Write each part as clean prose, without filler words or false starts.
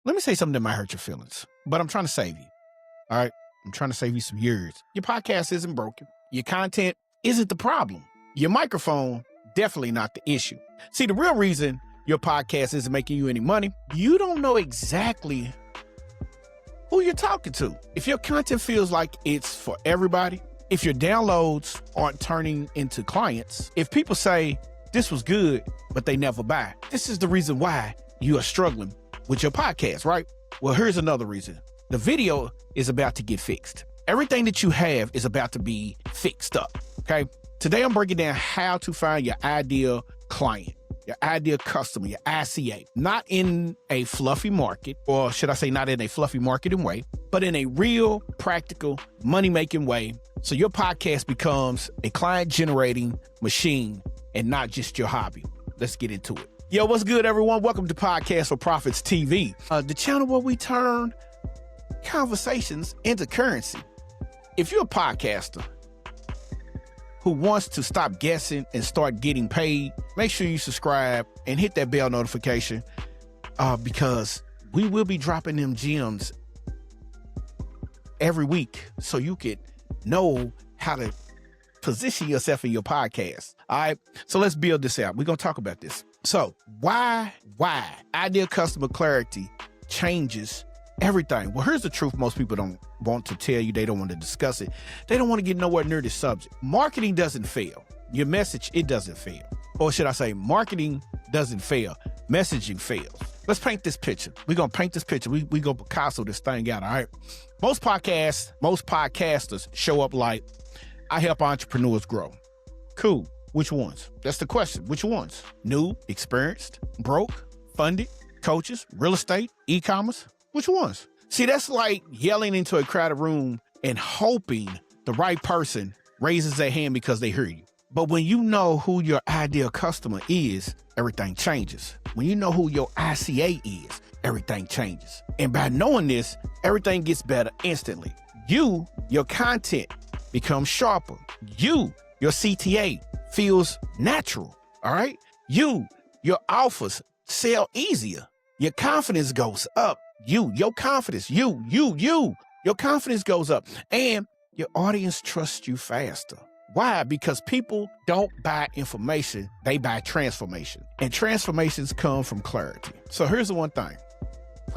Let me say something that might hurt your feelings, but I'm trying to save you. All right. I'm trying to save you some years. Your podcast isn't broken. Your content isn't the problem. Your microphone, definitely not the issue. See, the real reason your podcast isn't making you any money, you don't know exactly who you're talking to. If your content feels like it's for everybody, if your downloads aren't turning into clients, if people say this was good, but they never buy, this is the reason why you are struggling with your podcast, right? Well, here's another reason. The video is about to get fixed. Everything that you have is about to be fixed up, okay? Today, I'm breaking down how to find your ideal client, your ideal customer, your ICA, not in a fluffy market, or should I say not in a fluffy marketing way, but in a real, practical, money-making way, so your podcast becomes a client-generating machine and not just your hobby. Let's get into it. Yo, what's good, everyone? Welcome to Podcast for Profits TV, the channel where we turn conversations into currency. If you're a podcaster who wants to stop guessing and start getting paid, make sure you subscribe and hit that bell notification because we will be dropping them gems every week so you could know how to position yourself in your podcast. All right, so let's build this out. We're going to talk about this. So why ideal customer clarity changes everything? Well, here's the truth. Most people don't want to tell you. They don't want to discuss it. They don't want to get nowhere near this subject. Marketing doesn't fail. Your message, it doesn't fail. Or should I say marketing doesn't fail. Messaging fails. Let's paint this picture. We're going to paint this picture. We going to Picasso this thing out, all right? Most podcasters show up like, I help entrepreneurs grow. Cool. Which ones? That's the question. Which ones? New, experienced, broke, funded, coaches, real estate, e-commerce? Which ones? See, that's like yelling into a crowded room and hoping the right person raises their hand because they hear you. But when you know who your ideal customer is, everything changes. When you know who your ICA is, everything changes. And by knowing this, everything gets better instantly. Your content becomes sharper. Your CTA feels natural, all right? Your offers sell easier. Your confidence goes up. Your confidence goes up, and your audience trusts you faster. Why? Because people don't buy information, they buy transformation, and transformations come from clarity. So here's the one thing,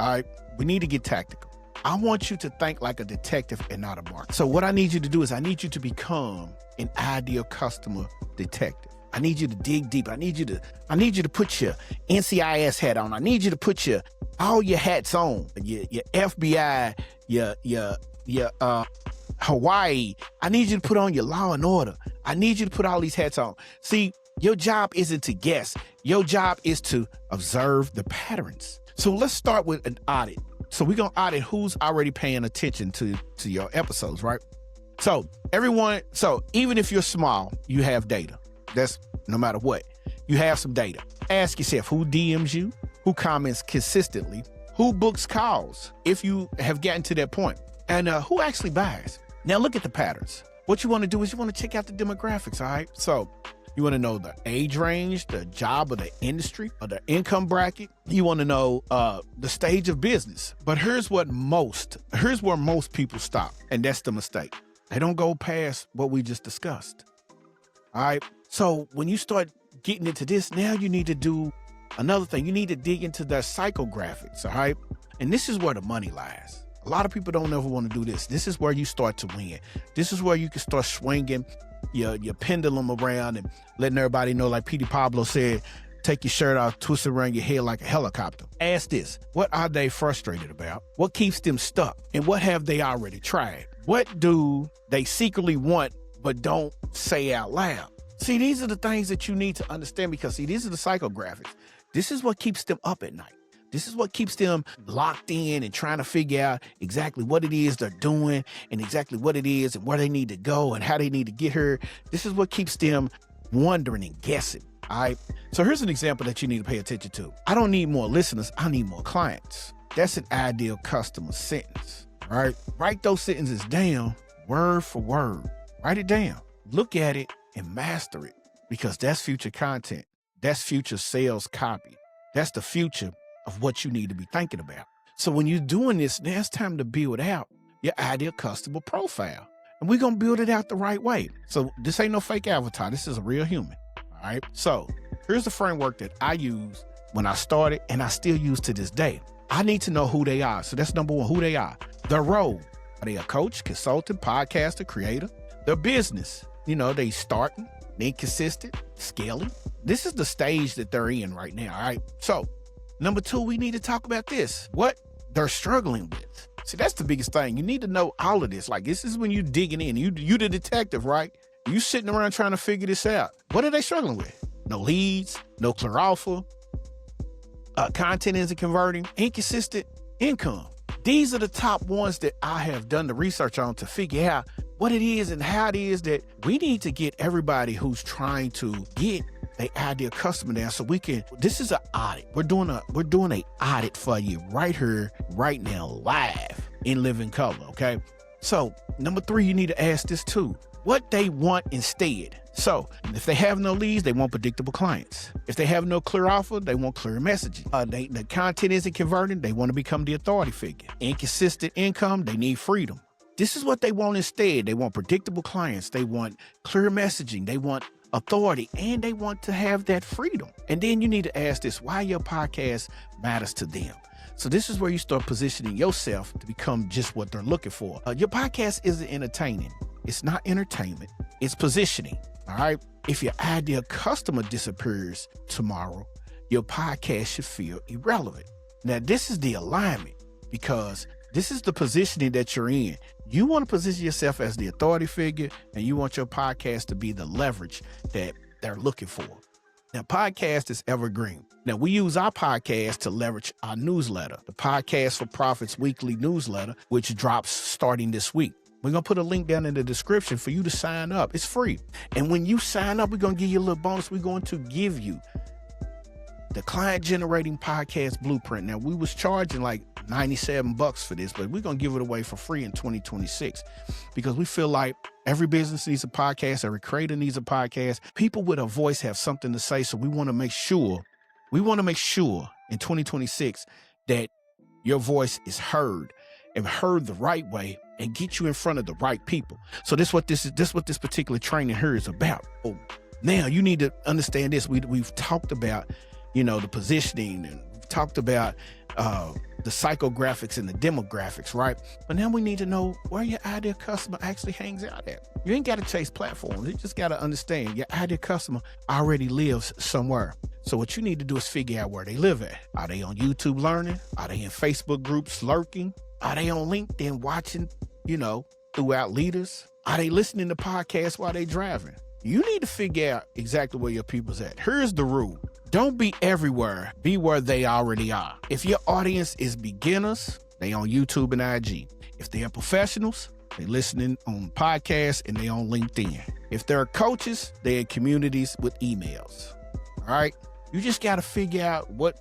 all right? We need to get tactical. I want you to think like a detective and not a marketer. So what I need you to do is I need you to become an ideal customer detective. I need you to dig deep. I need you to put your NCIS hat on. I need you to put all your hats on. Your FBI, your Hawaii. I need you to put on your law and order. I need you to put all these hats on. See, your job isn't to guess. Your job is to observe the patterns. So let's start with an audit. So we're going to audit who's already paying attention to your episodes, right? So even if you're small, you have data. That's no matter what. You have some data. Ask yourself who DMs you, who comments consistently, who books calls, if you have gotten to that point, and who actually buys. Now look at the patterns. What you want to do is you want to check out the demographics, all right? So you want to know the age range, the job or the industry or the income bracket. You want to know the stage of business. But here's where most people stop, and that's the mistake. They don't go past what we just discussed. All right. So when you start getting into this, now you need to do another thing. You need to dig into the psychographics. All right. And this is where the money lies. A lot of people don't ever want to do this. This is where you start to win. This is where you can start swinging your pendulum around and letting everybody know, like Petey Pablo said, take your shirt off, twist it around your head like a helicopter. Ask this. What are they frustrated about? What keeps them stuck? And what have they already tried? What do they secretly want but don't say out loud? See, these are the things that you need to understand because, see, these are the psychographics. This is what keeps them up at night. This is what keeps them locked in and trying to figure out exactly what it is they're doing and exactly what it is and where they need to go and how they need to get here. This is what keeps them wondering and guessing. All right. So here's an example that you need to pay attention to. I don't need more listeners. I need more clients. That's an ideal customer sentence. All right. Write those sentences down word for word. Write it down. Look at it and master it because that's future content. That's future sales copy. That's the future of what you need to be thinking about. So when you're doing this, now it's time to build out your ideal customer profile. And we're going to build it out the right way. So this ain't no fake avatar. This is a real human. All right. So here's the framework that I used when I started and I still use to this day. I need to know who they are. So that's number one, who they are. Their role. Are they a coach, consultant, podcaster, creator? Their business. They starting, they consistent, scaling. This is the stage that they're in right now. All right. So number two, we need to talk about this. What they're struggling with. See, that's the biggest thing. You need to know all of this. Like, this is when you're digging in. You the detective, right? You sitting around trying to figure this out. What are they struggling with? No leads, no clear offer, content isn't converting, inconsistent income. These are the top ones that I have done the research on to figure out what it is and how it is that we need to get everybody who's trying to get the ideal customer down so we can. This is an audit. We're doing a audit for you right here, right now, live in living color. Okay. So number three, you need to ask this too. What they want instead. So if they have no leads, they want predictable clients. If they have no clear offer, they want clear messaging. The content isn't converting, they want to become the authority figure. Inconsistent income, they need freedom. This is what they want instead. They want predictable clients. They want clear messaging. They want authority, and they want to have that freedom. And then you need to ask this, why your podcast matters to them. So this is where you start positioning yourself to become just what they're looking for. Your podcast isn't entertaining. It's not entertainment. It's positioning. All right. If your ideal customer disappears tomorrow, your podcast should feel irrelevant. Now, this is the alignment because this is the positioning that you're in. You want to position yourself as the authority figure, and you want your podcast to be the leverage that they're looking for. Now, podcast is evergreen. Now, we use our podcast to leverage our newsletter, the Podcast for Profits weekly newsletter, which drops starting this week. We're going to put a link down in the description for you to sign up. It's free. And when you sign up, we're going to give you a little bonus. We're going to give you the client generating podcast blueprint. Now, we was charging like $97 for this, but we're going to give it away for free in 2026 because we feel like every business needs a podcast. Every creator needs a podcast. People with a voice have something to say. So we want to make sure in 2026 that your voice is heard and heard the right way and get you in front of the right people. So this what this particular training here is about. Oh, now you need to understand this. We've talked about, the positioning, and we've talked about the psychographics and the demographics, right? But now we need to know where your ideal customer actually hangs out at. You ain't got to chase platforms. You just got to understand your ideal customer already lives somewhere. So what you need to do is figure out where they live at. Are they on YouTube learning? Are they in Facebook groups lurking? Are they on LinkedIn watching, throughout leaders? Are they listening to podcasts while they driving? You need to figure out exactly where your people's at. Here's the rule. Don't be everywhere. Be where they already are. If your audience is beginners, they on YouTube and IG. If they are professionals, they listening on podcasts and they on LinkedIn. If they're coaches, they're in communities with emails. All right. You just got to figure out what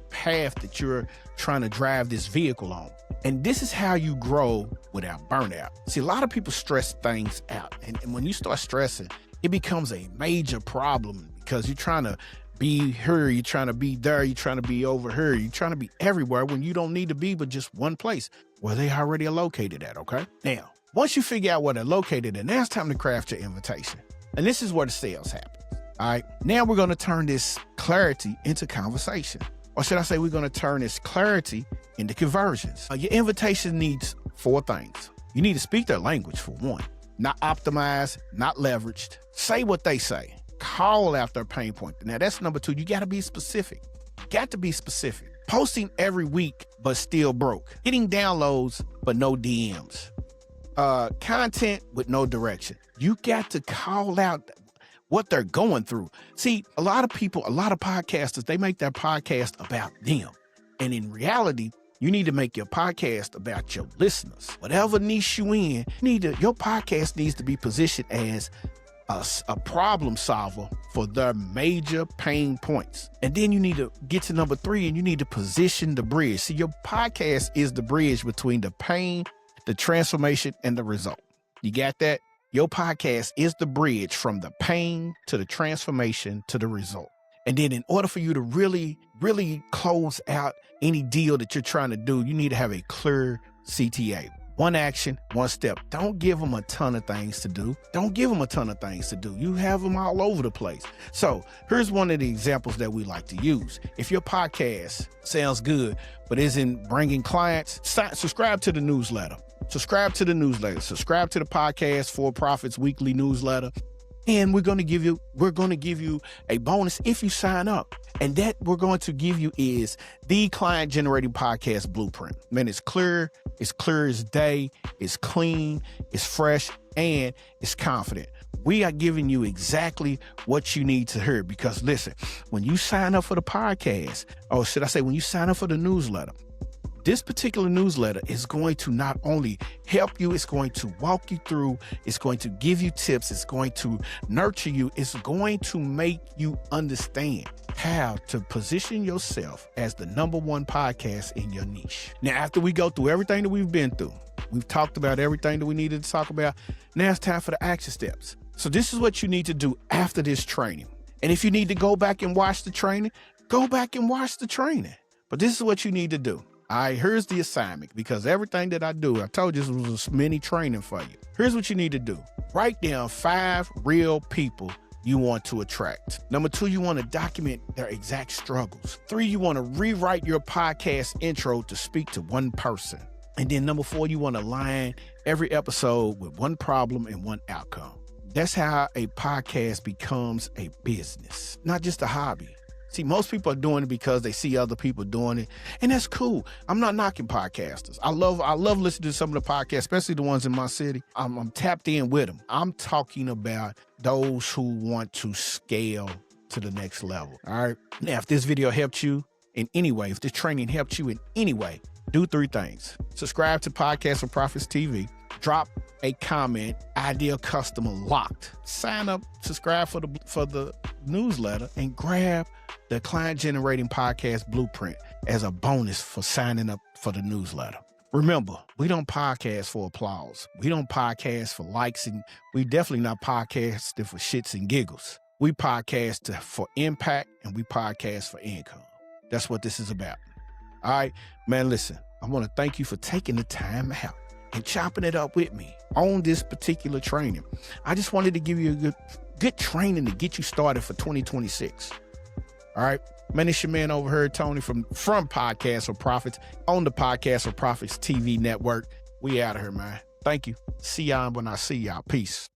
path that you're trying to drive this vehicle on. And this is how you grow without burnout. See, a lot of people stress things out. And when you start stressing, it becomes a major problem because you're trying to be here, you're trying to be there, you're trying to be over here, you're trying to be everywhere when you don't need to be but just one place where they already are located at, okay? Now, once you figure out where they're located, then now it's time to craft your invitation. And this is where the sales happen. All right, now we're going to turn this clarity into conversation. Or should I say we're going to turn this clarity into conversions. Your invitation needs 4 things. You need to speak their language for one. Not optimized, not leveraged. Say what they say. Call out their pain point. Now that's number 2. You got to be specific. Posting every week, but still broke. Getting downloads, but no DMs. Content with no direction. You got to call out what they're going through. See, a lot of podcasters, they make their podcast about them. And in reality, you need to make your podcast about your listeners. Whatever niche you in, your podcast needs to be positioned as a problem solver for their major pain points. And then you need to get to number 3, and you need to position the bridge. See, your podcast is the bridge between the pain, the transformation, and the result. You got that? Your podcast is the bridge from the pain to the transformation to the result. And then in order for you to really, really close out any deal that you're trying to do, you need to have a clear CTA. One action, one step. Don't give them a ton of things to do. You have them all over the place. So here's one of the examples that we like to use. If your podcast sounds good, but isn't bringing clients, subscribe to the newsletter. Subscribe to the podcast For Profits weekly newsletter. And we're going to give you a bonus if you sign up. And that we're going to give you is the client generating podcast blueprint. Man, it's clear as day, it's clean, it's fresh, and it's confident. We are giving you exactly what you need to hear, because listen, when you sign up for the podcast, or should I say when you sign up for the newsletter, this particular newsletter is going to not only help you, it's going to walk you through, it's going to give you tips, it's going to nurture you, it's going to make you understand how to position yourself as the #1 podcast in your niche. Now, after we go through everything that we've been through, we've talked about everything that we needed to talk about. Now it's time for the action steps. So this is what you need to do after this training. And if you need to go back and watch the training, go back and watch the training. But this is what you need to do. All right, here's the assignment, because everything that I do, I told you this was a mini training for you. Here's what you need to do. Write down 5 real people you want to attract. Number 2, you want to document their exact struggles. 3, you want to rewrite your podcast intro to speak to one person. And then number 4, you want to align every episode with one problem and one outcome. That's how a podcast becomes a business, not just a hobby. See, most people are doing it because they see other people doing it, and that's cool. I'm not knocking podcasters. I love listening to some of the podcasts, especially the ones in my city. I'm tapped in with them. I'm talking about those who want to scale to the next level. All right. Now, if this video helped you in any way, if this training helped you in any way, do 3 things. Subscribe to Podcast for Profits TV. Drop a comment, ideal customer locked. Sign up, subscribe for the newsletter, and grab the client generating podcast blueprint as a bonus for signing up for the newsletter. Remember, we don't podcast for applause. We don't podcast for likes, and we definitely not podcasting for shits and giggles. We podcast for impact, and we podcast for income. That's what this is about. All right, man, listen, I want to thank you for taking the time out and chopping it up with me on this particular training. I just wanted to give you a good training to get you started for 2026. All right, man, it's your man over here, Tony from Podcast for Profits on the Podcast for Profits TV network. We out of here, man. Thank you. See y'all when I see y'all. Peace.